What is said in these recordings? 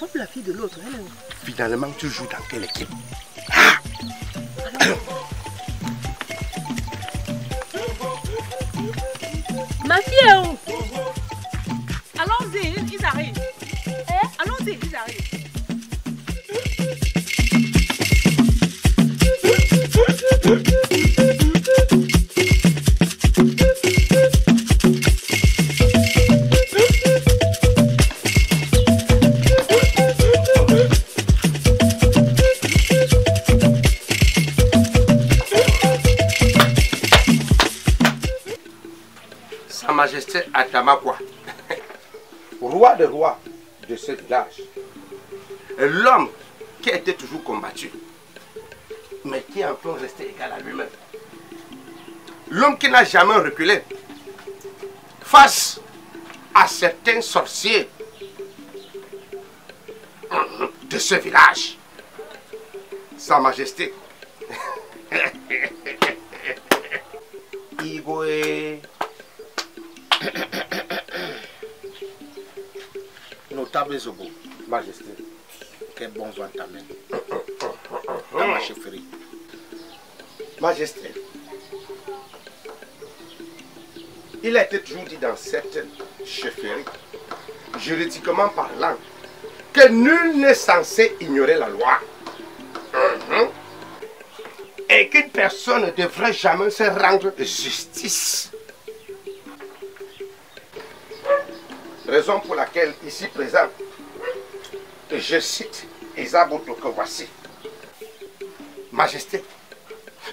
fois plus la fille de l'autre. Hein. Finalement, tu joues dans quelle équipe? Ma fille est où? Allons-y, ils arrivent. Allons-y, ils arrivent. Sa Majesté Atamakwa, roi des rois de ce village, l'homme qui a été toujours combattu, mais qui est enfin resté égal à lui-même. L'homme qui n'a jamais reculé face à certains sorciers de ce village. Sa Majesté Igwe. Notable Zobo, Majesté, quel bon vent t'amène dans ma chefferie. Majesté, il a été toujours dit dans cette chefferie, juridiquement parlant, que nul n'est censé ignorer la loi. Et qu'une personne ne devrait jamais se rendre justice. Raison pour laquelle, ici présent, je cite Esaboto que voici. Majesté,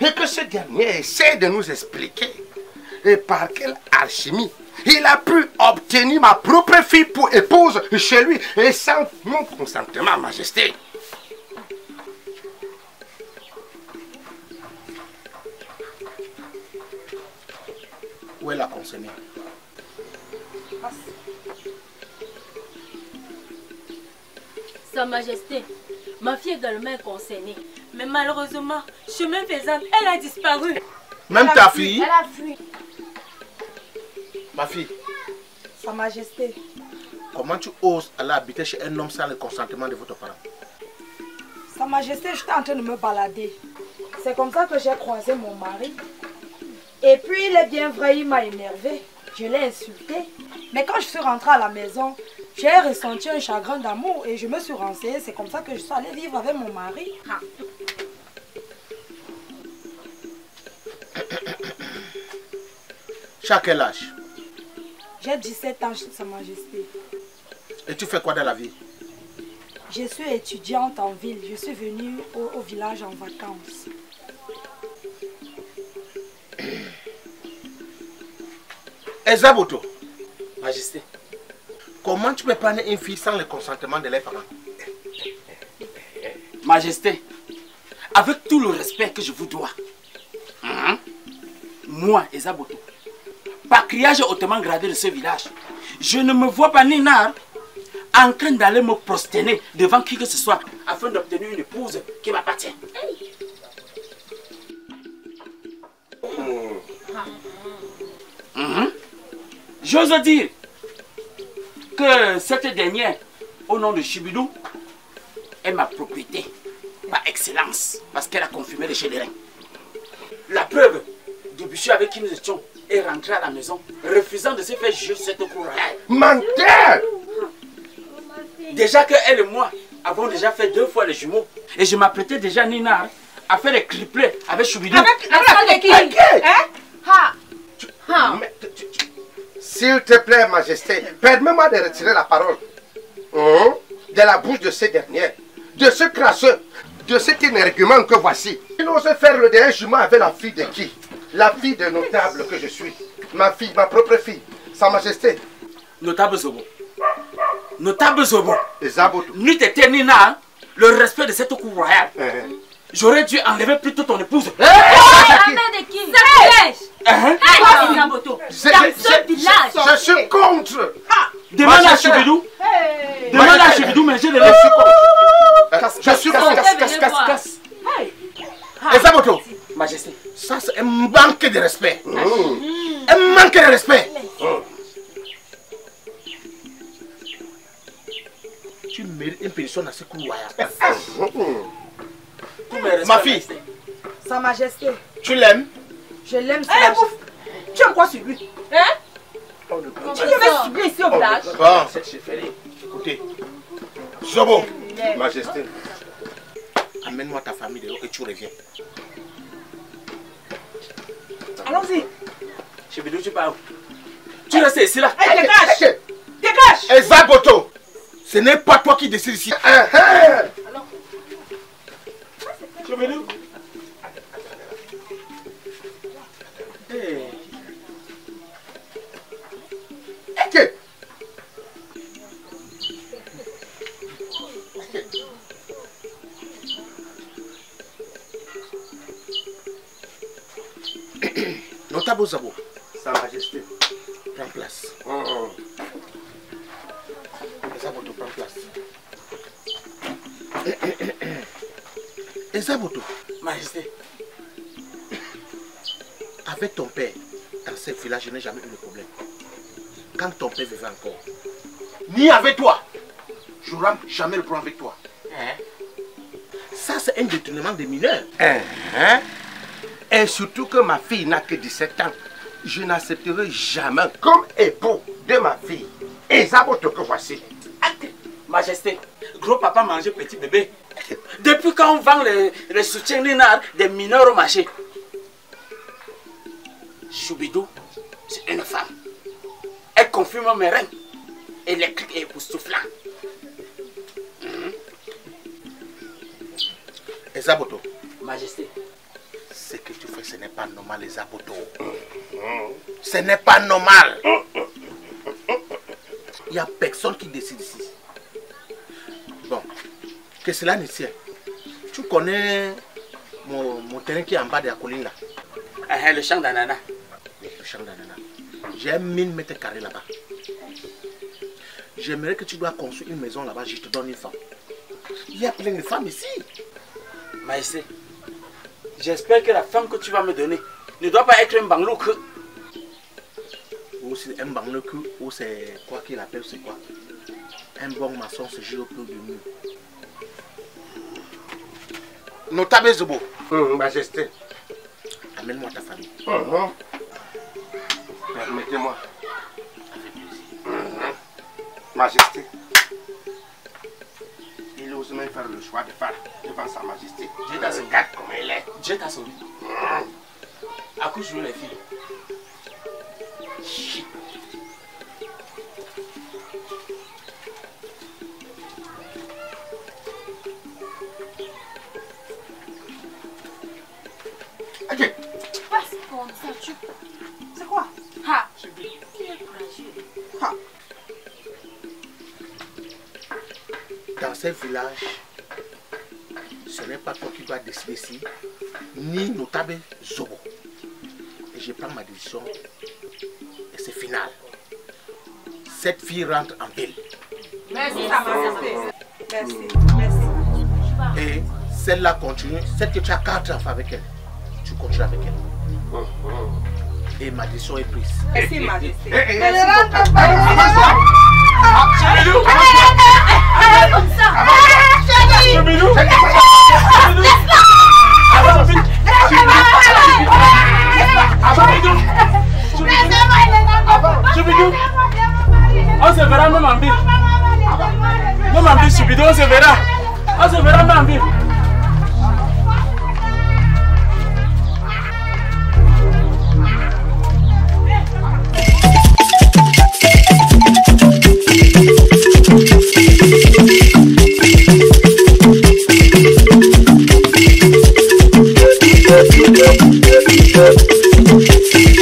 et que ce dernier essaie de nous expliquer par quelle alchimie il a pu obtenir ma propre fille pour épouse chez lui et sans mon consentement, Majesté. Où est la concernée? Sa Majesté, ma fille également est concernée. Mais malheureusement, chemin faisant, elle a disparu. Même ta fille? Elle a fui. Ma fille, Sa Majesté. comment tu oses aller habiter chez un homme sans le consentement de votre parent? Sa Majesté, j'étais en train de me balader. C'est comme ça que j'ai croisé mon mari. Et puis, il est bien vrai, il m'a énervé. Je l'ai insulté. Mais quand je suis rentrée à la maison, j'ai ressenti un chagrin d'amour et je me suis renseignée. C'est comme ça que je suis allée vivre avec mon mari. Tu as quel âge? J'ai 17 ans, Sa Majesté. Et tu fais quoi dans la vie? Je suis étudiante en ville. Je suis venue au village en vacances. Esaboto, Majesté, comment tu peux prendre une fille sans le consentement de leurs parents? Majesté, avec tout le respect que je vous dois, moi, Esaboto, patriarche hautement gradé de ce village, je ne me vois pas Nina en train d'aller me prosterner devant qui que ce soit afin d'obtenir une épouse qui m'appartient. J'ose dire que cette dernière, au nom de Chibidou, est ma propriété par excellence, parce qu'elle a confirmé les chédérins. La preuve, Debussy avec qui nous étions est rentré à la maison, refusant de se faire juger cette cour. Menteur! Déjà qu'elle et moi avons déjà fait 2 fois les jumeaux, et je m'apprêtais déjà, Nina, à faire les triplés avec Chibidou. Avec de qui? S'il te plaît, Majesté, permets-moi de retirer la parole de la bouche de ces derniers, de ce crasseux, de cet énergument que voici. Il ose faire le dernier jument avec la fille de qui? La fille de notable que je suis. Ma fille, ma propre fille. Sa Majesté. Notable Zobo. Notable Zobo. Esaboto. N'eût été Nina, le respect de cette cour royale. J'aurais dû enlever plutôt ton épouse. La mère de qui? Je suis contre. Demande à Chibidou. Demande à Chibidou, mais je le laisse contre. Je suis contre. Casse. Esaboto, Majesté. ça c'est un manque de respect. Un manque de respect. Tu mérites une pétition dans ce couloir. Ma fille. Sa Majesté, Tu l'aimes? je l'aime. Tu aimes quoi sur lui? Hein? Tu devais subir ici au village. Bon, écoutez. Zobo, Majesté. amène-moi ta famille dehors et tu reviens. Allons-y. Chibidou, tu pars où? Tu restes ici là. Hey, dégage! Dégage! Ezaboto, ce n'est pas toi qui décides ici. Chibidou. Hey. Ok. Notable Zabo, Sa Majesté. prends place. Ezaboto, prends place. Ezaboto, Majesté. avec ton père, dans ce village, je n'ai jamais eu de problème. Quand ton père vivait encore, ni avec toi, je n'aurai jamais le problème avec toi. Ça, c'est un détournement des mineurs. Et surtout que ma fille n'a que 17 ans. Je n'accepterai jamais comme époux de ma fille. Et Zaboto que voici. Majesté, gros papa mangeait petit bébé. Depuis quand on vend les soutiens linéaires des mineurs au marché? Choubidou, c'est une femme. Elle confirme mes règles. Électrique et époustouflant. Ezaboto, Majesté. ce que tu fais, ce n'est pas normal, Ezaboto. Ce n'est pas normal. Il n'y a personne qui décide ici. Bon, que cela ne tient. Tu connais mon terrain qui est en bas de la colline là? Le champ d'ananas. Oui, le champ d'ananas. J'ai 1000 mètres carrés là-bas. J'aimerais que tu dois construire une maison là-bas, je te donne une femme. Il y a plein de femmes ici. Majesté, j'espère que la femme que tu vas me donner ne doit pas être un banglouk. Ou c'est un banglouk, ou c'est quoi qu'il appelle, c'est quoi? Un bon maçon se gère au pied du mur. Notable Zobo, Majesté. amène-moi ta famille. Permettez-moi. Majesté. Il ose même faire le choix de faire devant sa Majesté. Dieu t'a sauvé. Regarde comme elle est. Dieu t'a sauvé. Accouche-nous les filles. Chut. Ok. Passe comme ça, tu... C'est quoi? Ha! Il est courageux. Ha! Dans ce village, ce n'est pas toi qui dois décider ici, ni Notable Zobo. Et je prends ma décision et c'est final. Cette fille rentre en ville. Merci, Sa Majesté. Merci, merci. Et celle-là continue, celle que tu as 4 enfants avec elle, tu continues avec elle. Et ma décision est prise. Merci, Majesté. Chibidou! Comme ça! Chibidou! Chibidou! On se verra même en ville. Même en ville, Chibidou, on se verra. On se verra même en ville. Thank you.